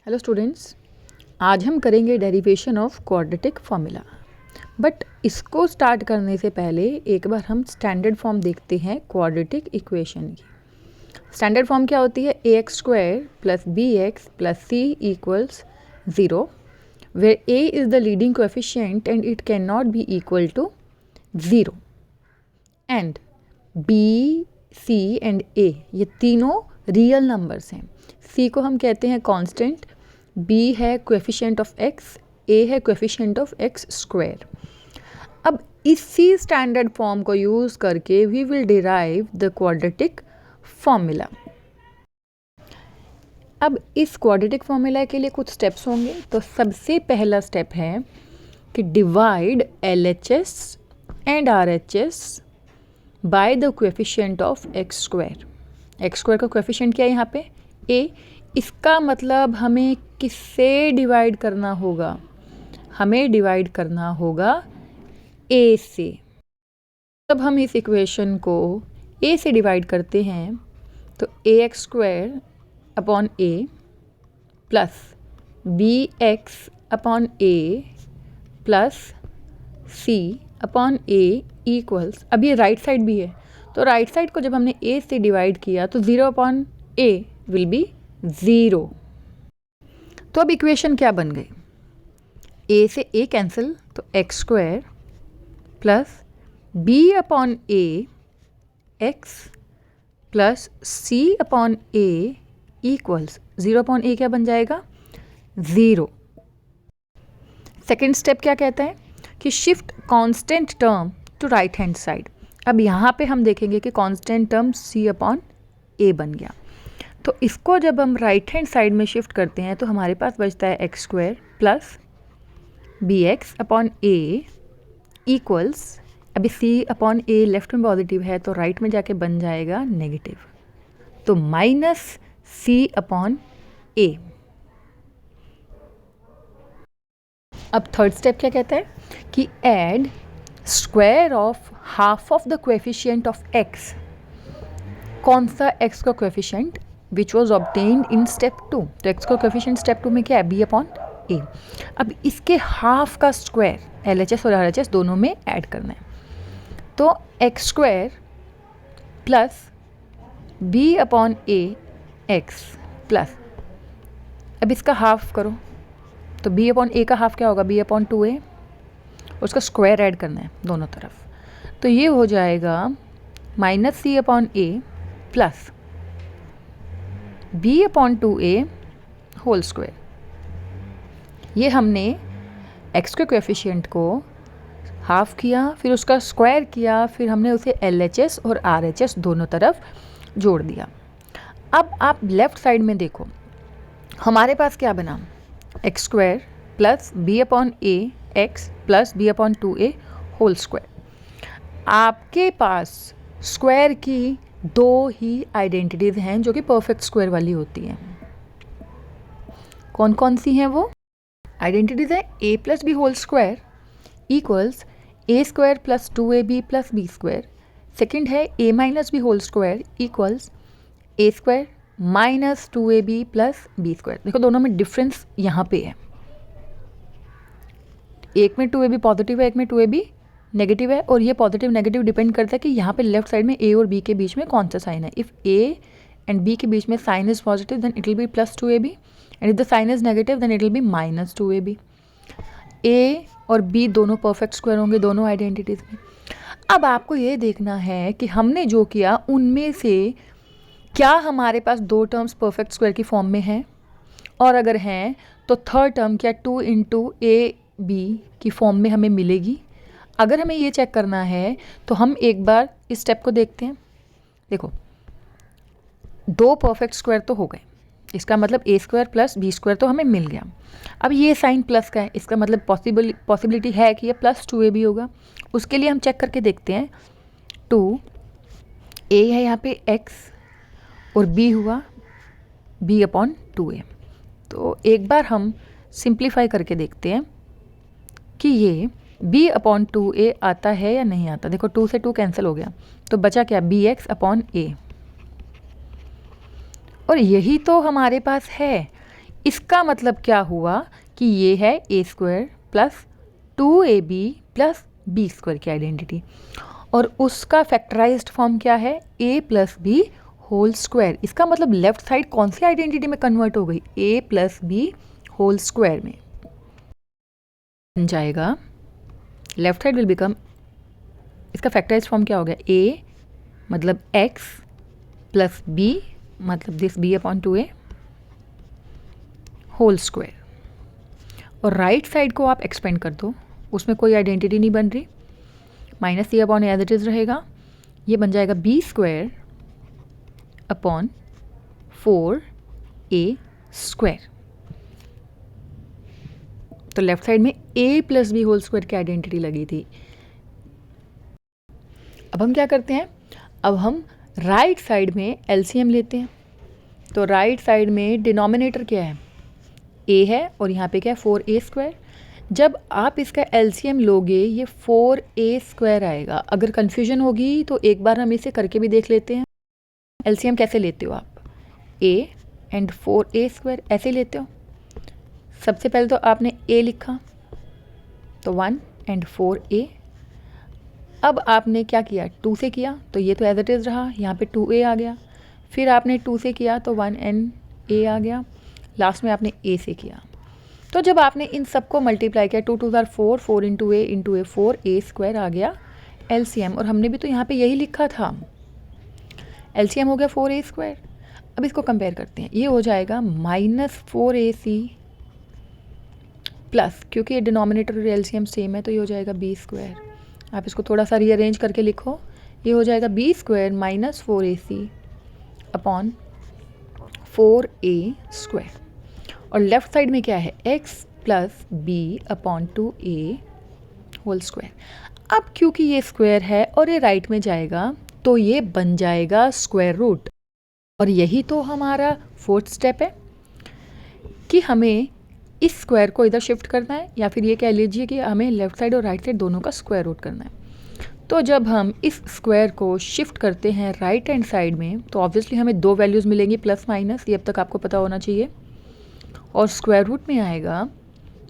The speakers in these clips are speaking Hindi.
हेलो स्टूडेंट्स, आज हम करेंगे derivation of quadratic formula. But इसको स्टार्ट करने से पहले एक बार हम स्टैंडर्ड फॉर्म देखते हैं क्वाड्रेटिक इक्वेशन की। स्टैंडर्ड फॉर्म क्या होती है? ax² + bx + c = 0, where a is the leading coefficient and it cannot be equal to 0, and b, c and a ये तीनों रियल नंबर्स हैं। c को हम कहते हैं कांस्टेंट, b है कोएफिशिएंट ऑफ x, a है कोएफिशिएंट ऑफ x²। अब इसी स्टैंडर्ड फॉर्म को यूज़ करके we will derive the quadratic formula. अब इस क्वाड्रेटिक फॉर्मूला के लिए कुछ स्टेप्स होंगे। तो सबसे पहला स्टेप है कि divide LHS and RHS by the coefficient of x²। x² का कोएफिशिएंट क्या है यहाँ पे? a। इसका मतलब हमें किससे डिवाइड करना होगा? हमें डिवाइड करना होगा a से। जब हम इस इक्वेशन को a से डिवाइड करते हैं तो ax² upon a plus bx upon a plus c upon a equals, अब ये राइट साइड भी है तो राइट साइड को जब हमने a से डिवाइड किया तो 0 अपॉन a विल बी 0। तो अब इक्वेशन क्या बन गई? a से a कैंसिल तो x² plus b upon a x plus c upon a equals 0 upon a क्या बन जाएगा? 0। सेकेंड स्टेप क्या कहता है कि shift constant term to right hand side. अब यहाँ पे हम देखेंगे कि constant term c upon a बन गया। तो इसको जब हम राइट हैंड साइड में शिफ्ट करते हैं तो हमारे पास बचता है x² plus bx upon a equals, अभी c अपॉन a लेफ्ट में पॉजिटिव है तो राइट में जाके बन जाएगा नेगेटिव, तो माइनस c अपॉन a। अब थर्ड स्टेप क्या कहता है कि add square of half of the coefficient of x। कौन सा x का coefficient? Which was obtained in step 2। तो x का कोएफिशिएंट स्टेप 2 में क्या है? b upon a। अब इसके हाफ का स्क्वायर LHS और RHS दोनों में ऐड करना है, तो x² plus b upon a x plus, अब इसका हाफ करो तो b अपॉन a का हाफ क्या होगा? b अपॉन 2a, उसका स्क्वायर ऐड करना है दोनों तरफ, तो ये हो जाएगा minus c upon a plus b upon 2a whole square. ये हमने x के कोएफिशिएंट को हाफ किया, फिर उसका स्क्वायर किया, फिर हमने उसे LHS और RHS दोनों तरफ जोड़ दिया। अब आप लेफ्ट साइड में देखो, हमारे पास क्या बना? x² plus b upon a x plus b upon 2a whole square. आपके पास स्क्वायर की दो ही आइडेंटिटीज़ हैं जो कि परफेक्ट स्क्वायर वाली होती हैं। कौन कौन सी हैं वो आइडेंटिटीज़? है a plus b whole square equals a² plus 2ab plus b²। Second है a minus b whole square equals a² minus 2ab plus b²। देखो दोनों में डिफरेंस यहाँ पे है, एक में 2ab पॉजिटिव है, एक में 2ab नेगेटिव है, और ये पॉजिटिव नेगेटिव डिपेंड करता है कि यहाँ पे लेफ्ट साइड में a और b के बीच में कौन सा साइन है। इफ़ a एंड b के बीच में sign is positive then it will be plus 2ab, and if the sign is negative then it will be minus 2ab। a और b दोनों परफेक्ट स्क्वायर होंगे दोनों आइडेंटिटीज़ में। अब आपको ये देखना है कि हमने जो किया उनमें से क्या हमारे पास दो टर्म्स परफेक्ट स्क्वायर की फॉर्म में हैं, और अगर हैं तो थर्ड टर्म क्या 2 इंटू ए बी की फॉर्म में हमें मिलेगी। अगर हमें ये चेक करना है तो हम एक बार इस स्टेप को देखते हैं। देखो दो परफेक्ट स्क्वायर तो हो गए, इसका मतलब a² प्लस b² तो हमें मिल गया। अब ये साइन प्लस का है, इसका मतलब पॉसिबिलिटी है कि ये प्लस 2ab होगा। उसके लिए हम चेक करके देखते हैं। 2a है यहाँ पे x और b हुआ b अपॉन 2a। तो एक बार हम सिंप्लीफाई करके देखते हैं कि ये b अपॉन 2a आता है या नहीं आता। देखो 2 से 2 कैंसिल हो गया तो बचा क्या? bx upon a। और यही तो हमारे पास है, इसका मतलब क्या हुआ कि ये है a square plus 2ab plus b square की आइडेंटिटी, और उसका फैक्टराइज्ड फॉर्म क्या है, a plus b whole square. इसका मतलब लेफ्ट साइड कौन सी आइडेंटिटी में कन्वर्ट हो गई, a plus b whole square में बन जाएगा। लेफ्ट साइड विल बिकम, इसका फैक्टराइज्ड फॉर्म क्या हो गया, a मतलब x प्लस b मतलब this b upon 2a whole square, और राइट साइड को आप एक्सपेंड कर दो, उसमें कोई आइडेंटिटी नहीं बन रही, minus c upon as it is रहेगा, ये बन जाएगा b square upon 4a square. तो लेफ्ट साइड में a plus b whole square की आइडेंटिटी लगी थी। अब हम क्या करते हैं, अब हम राइट साइड में एलसीएम लेते हैं। तो राइट साइड में डिनोमिनेटर क्या है, a है, और यहाँ पे क्या है 4a स्क्वायर। जब आप इसका एलसीएम लोगे ये 4a स्क्वायर आएगा। अगर कन्फ्यूजन होगी तो एक बार हम इसे करके भी देख लेते हैं। एलसीएम कैसे लेते हो आप, a एंड 4a स्क्वायर ऐसे लेते हो। सबसे पहले तो आपने a लिखा तो 1 एंड 4a। अब आपने क्या किया, 2 से किया तो ये तो एज इट इज़ रहा, यहाँ पे 2a आ गया। फिर आपने 2 से किया तो 1 एंड a आ गया। लास्ट में आपने a से किया। तो जब आपने इन सबको मल्टीप्लाई किया 2 2 4, 4 इंटू a 4a स्क्वायर आ गया एलसीएम। और हमने भी तो यहाँ पे यही लिखा था, एलसीएम हो गया 4a स्क्वायर। अब इसको कंपेयर करते हैं, ये हो जाएगा माइनस 4ac प्लस, क्योंकि ये डिनोमिनेटर और एलसीएम सेम है तो ये हो जाएगा b स्क्वायर। आप इसको थोड़ा सा रीअरेंज करके लिखो, ये हो जाएगा b square minus 4ac upon 4a square. और लेफ्ट साइड में क्या है, x plus b upon 2a whole square. अब क्योंकि ये स्क्वायर है और ये राइट में जाएगा तो ये बन जाएगा स्क्वायर रूट। और यही तो हमारा फोर्थ स्टेप है कि हमें इस स्क्वायर को इधर शिफ्ट करना है, या फिर ये कह लीजिए कि हमें लेफ्ट साइड और राइट साइड दोनों का स्क्वायर रूट करना है। तो जब हम इस स्क्वायर को शिफ्ट करते हैं राइट हैंड साइड में तो ऑब्वियसली हमें दो वैल्यूज़ मिलेंगी प्लस माइनस, ये अब तक आपको पता होना चाहिए। और स्क्वायर रूट में आएगा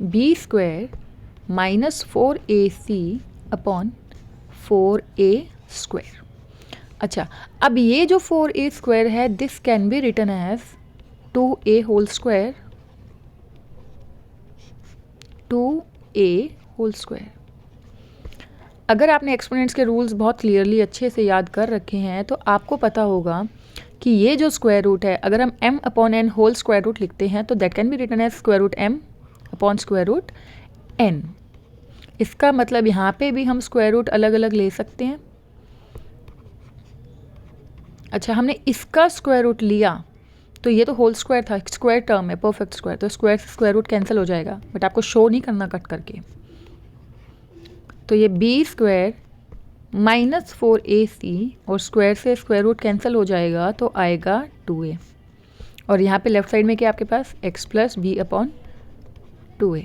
b square minus 4ac upon 4a square. अच्छा, अब ये जो 4a स्क्वायर है this can be written as 2a whole square, 2a whole square. अगर आपने एक्सपोनेंट्स के रूल्स बहुत क्लियरली अच्छे से याद कर रखे हैं तो आपको पता होगा कि ये जो स्क्वायर रूट है, अगर हम m upon n whole square root लिखते हैं तो that can be written as square root m upon square root n। इसका मतलब यहाँ पे भी हम स्क्वायर रूट अलग अलग ले सकते हैं। अच्छा, हमने इसका स्क्वायर रूट लिया तो ये तो होल स्क्वायर था, स्क्वायर टर्म है, परफेक्ट स्क्वायर, तो स्क्वायर से स्क्वायर रूट कैंसिल हो जाएगा, बट आपको शो नहीं करना कट करके। तो ये b स्क्वायर माइनस 4ac और स्क्वायर से स्क्वायर रूट कैंसिल हो जाएगा तो आएगा 2a। और यहाँ पे लेफ्ट साइड में क्या आपके पास x plus b upon 2a।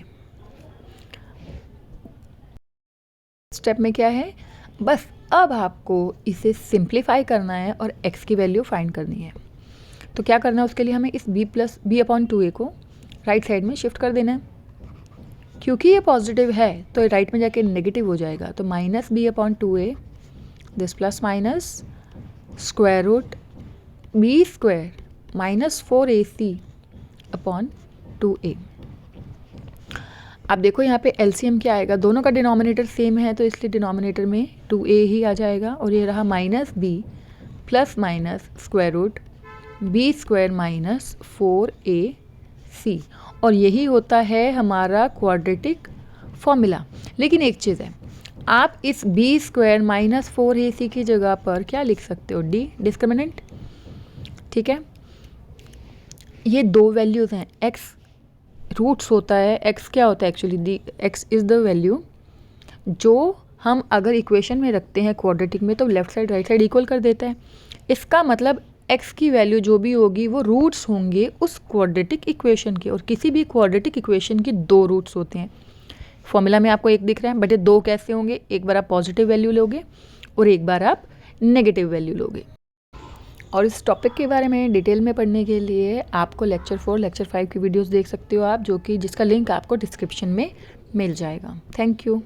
Step में क्या है, बस अब आपको इसे सिंप्लीफाई करना है और x की वैल्यू फाइंड करनी है। तो क्या करना है, उसके लिए हमें इस b plus b upon 2a को राइट साइड में शिफ्ट कर देना है। क्योंकि ये पॉजिटिव है तो राइट में जाके नेगेटिव हो जाएगा, तो minus b upon 2a this plus minus square root b square minus 4ac upon 2a। अब देखो यहाँ पे एलसीएम क्या आएगा, दोनों का डिनोमिनेटर सेम है तो इसलिए डिनोमिनेटर में 2a ही आ जाएगा, और ये रहा minus b plus minus square root b square minus 4ac। और यही होता है हमारा क्वाड्रेटिक फॉर्मूला। लेकिन एक चीज़ है, आप इस b स्क्वायर माइनस 4ac की जगह पर क्या लिख सकते हो, d डिस्क्रिमिनेंट। ठीक है, ये दो वैल्यूज़ हैं, x रूट्स होता है, x क्या होता है actually, x is the value जो हम अगर इक्वेशन में रखते हैं क्वाड्रेटिक में तो left side right side equal कर देता है। इसका मतलब x की वैल्यू जो भी होगी वो रूट्स होंगे उस क्वाड्रेटिक इक्वेशन के, और किसी भी क्वाड्रेटिक इक्वेशन के दो रूट्स होते हैं। फॉर्मूला में आपको एक दिख रहा है, बट ये दो कैसे होंगे, एक बार आप पॉजिटिव वैल्यू लोगे और एक बार आप नेगेटिव वैल्यू लोगे। और इस टॉपिक के बारे में डिटेल में पढ़ने के लिए आपको लेक्चर 4, लेक्चर 5 की वीडियोस देख सकते हो आप, जो कि जिसका लिंक आपको डिस्क्रिप्शन में मिल जाएगा। Thank you.